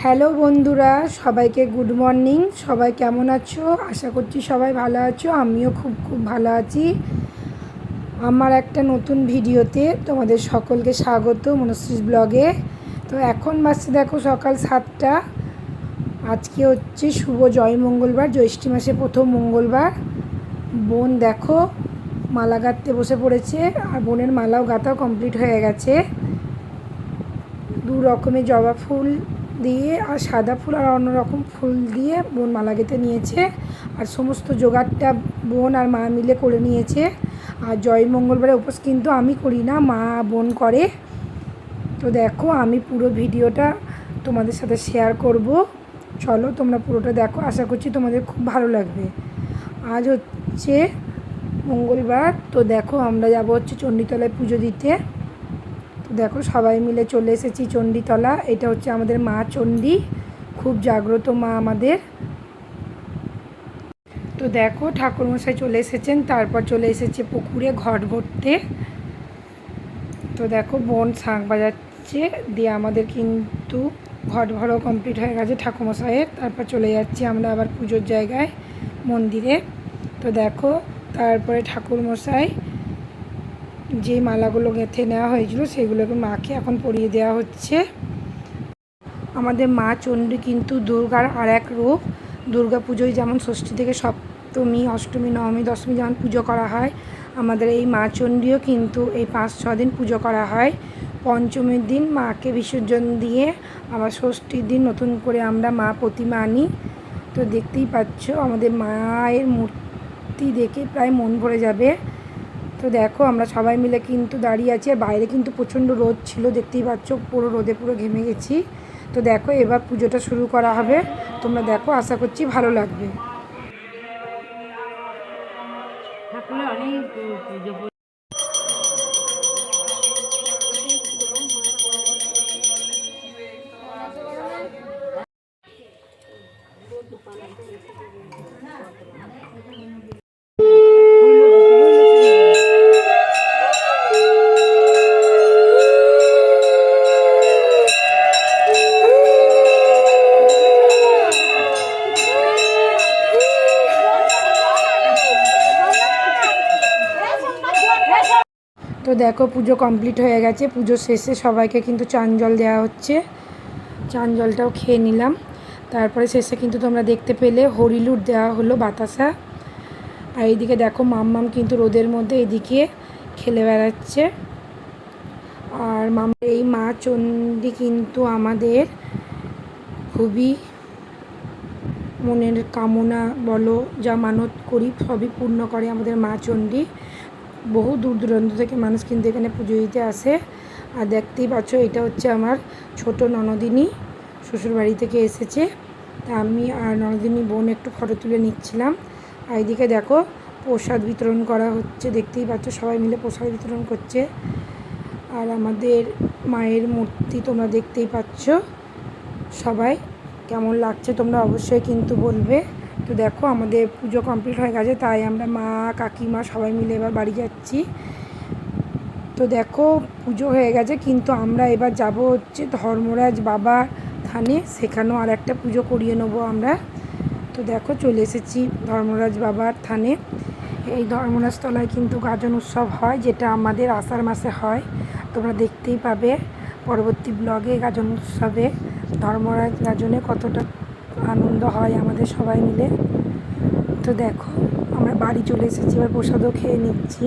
Hello বন্ধুরা, সবাইকে good morning. সবাই কেমন আছো? আশা করছি সবাই ভালো আছো। আমিও খুব ভালো আছি। আমার একটা নতুন ভিডিওতে তোমাদের সকলকে স্বাগত মনশ্রী ব্লগে। তো এখন বাজছে দেখো সকাল 7টা। আজকে হচ্ছে শুভ জয় মঙ্গলবার, জ্যৈষ্ঠী মাসে প্রথম মঙ্গলবার। বোন দেখো মালা গাঁথতে বসে পড়েছে, আর বোনের মালাও গাঁথাও কমপ্লিট হয়ে গেছে। দু রকমের জবা ফুল দিয়ে আর সাদা ফুল আর অন্য রকম ফুল দিয়ে বোন মালা গেঁথে নিয়েছে। আর সমস্ত জোগাড়টা বোন আর মা মিলে করে নিয়েছে। আর জয় মঙ্গলবারের উপোস কিন্তু আমি করি না, মা বোন করে। তো দেখো আমি পুরো ভিডিওটা তোমাদের সাথে শেয়ার করব। চলো তোমরা পুরোটা দেখো, আশা করছি তোমাদের খুব ভালো লাগবে। আজ হচ্ছে মঙ্গলবার। তো দেখো আমরা যাব হচ্ছে চণ্ডীতলায় পুজো দিতে। তো দেখো সবাই মিলে চলে এসেছি চণ্ডীতলা। এটা হচ্ছে আমাদের মা চণ্ডী, খুব জাগ্রত মা আমাদের। তো দেখো ঠাকুরমশাই চলে এসেছেন, তারপর চলে এসেছে পুকুরে ঘট ভরতে। তো দেখো বোন শাঁখ বাজাচ্ছে, দিয়ে আমাদের কিন্তু ঘট ভরাও কমপ্লিট হয়ে গেছে ঠাকুরমশাইয়ের। তারপর চলে যাচ্ছি আমরা আবার পুজোর জায়গায়, মন্দিরে। তো দেখো তারপরে ঠাকুরমশাই যে মালাগুলো গেঁথে নেওয়া হয়েছিল সেগুলোকে মাকে এখন পরিয়ে দেওয়া হচ্ছে। আমাদের মা চণ্ডী কিন্তু দুর্গার আর এক রূপ। দুর্গা পুজোয় যেমন ষষ্ঠী থেকে সপ্তমী, অষ্টমী, নবমী, দশমী যেমন পুজো করা হয়, আমাদের এই মা চণ্ডীও কিন্তু এই 5-6 দিন পুজো করা হয়। পঞ্চমীর দিন মাকে বিসর্জন দিয়ে আবার ষষ্ঠীর দিন নতুন করে আমরা মা প্রতিমা আনি। তো দেখতেই পাচ্ছ আমাদের মায়ের মূর্তি দেখে প্রায় মন ভরে যাবে। তো দেখো আমরা সবাই মিলে কিন্তু দাঁড়িয়ে আছি, আর বাইরে কিন্তু প্রচণ্ড রোদ ছিল, দেখতেই পাচ্ছ পুরো রোদে পুরো ঘেমে গেছি। তো দেখো এবার পুজোটা শুরু করা হবে, তোমরা দেখো, আশা করছি ভালো লাগবে। তো দেখো পুজো কমপ্লিট হয়ে গেছে। পুজো শেষে সবাইকে কিন্তু চান জল দেওয়া হচ্ছে, চান জলটাও খেয়ে নিলাম। তারপরে শেষে কিন্তু তোমরা দেখতে পেলে হরিলুট দেওয়া হলো, বাতাসা। আর এইদিকে দেখো মাম্মাম কিন্তু রোদের মধ্যে এদিকে খেলে বেড়াচ্ছে। আর এই মা চণ্ডী কিন্তু আমাদের খুবই মনের কামনা বলো, যা মানত করি সবই পূর্ণ করে আমাদের মা চণ্ডী। বহু দূর দূরান্ত থেকে মানুষ কিন্তু এখানে পুজো দিতে আসে। আর দেখতেই পাচ্ছ এটা হচ্ছে আমার ছোট ননদিনী, শ্বশুরবাড়ি থেকে এসেছে। তা আমি আর ননদিনী বোন একটু ফটো তুলে নিচ্ছিলাম। আর এইদিকে দেখো প্রসাদ বিতরণ করা হচ্ছে, দেখতেই পাচ্ছ সবাই মিলে প্রসাদ বিতরণ করছে। আর আমাদের মায়ের মূর্তি তোমরা দেখতেই পাচ্ছ। সবাই কেমন লাগছে তোমরা অবশ্যই কিন্তু বলবে। তো দেখো আমাদের পুজো কমপ্লিট হয়ে গেছে, তাই আমরা মা কাকিমা সবাই মিলে এবার বাড়ি যাচ্ছি। তো দেখো পুজো হয়ে গেছে, কিন্তু আমরা এবার যাব হচ্ছে ধর্মরাজ বাবা থানে, সেখানেও আর একটা পুজো করিয়ে নেবো আমরা। তো দেখো চলে এসেছি ধর্মরাজ বাবার থানে। এই ধর্মরাজ তলায় কিন্তু গাজন উৎসব হয়, যেটা আমাদের আষাঢ় মাসে হয়। তোমরা দেখতেই পাবে পরবর্তী ব্লগে গাজন উৎসবে ধর্মরাজ গাজনে কতটা আনন্দ হয় আমাদের সবাই মিলে। তো দেখো আমরা বাড়ি চলে এসেছি, এবার প্রসাদও খেয়ে নিচ্ছি।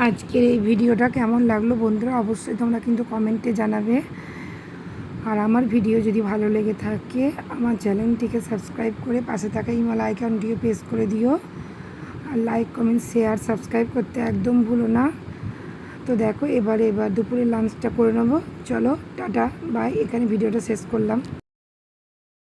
আজকের এই ভিডিওটা কেমন লাগলো বন্ধুরা অবশ্যই তোমরা কিন্তু কমেন্টে জানাবে। আর আমার ভিডিও যদি ভালো লেগে থাকে আমার চ্যানেলটিকে সাবস্ক্রাইব করে পাশে থাকা ইমেল আইকনটিও প্রেস করে দিও। আর লাইক, কমেন্ট, শেয়ার, সাবস্ক্রাইব করতে একদম ভুলো না। তো দেখো এবার দুপুরে লাঞ্চটা করে নেবো। চলো টাটা বাই, এখানে ভিডিওটা শেষ করলাম।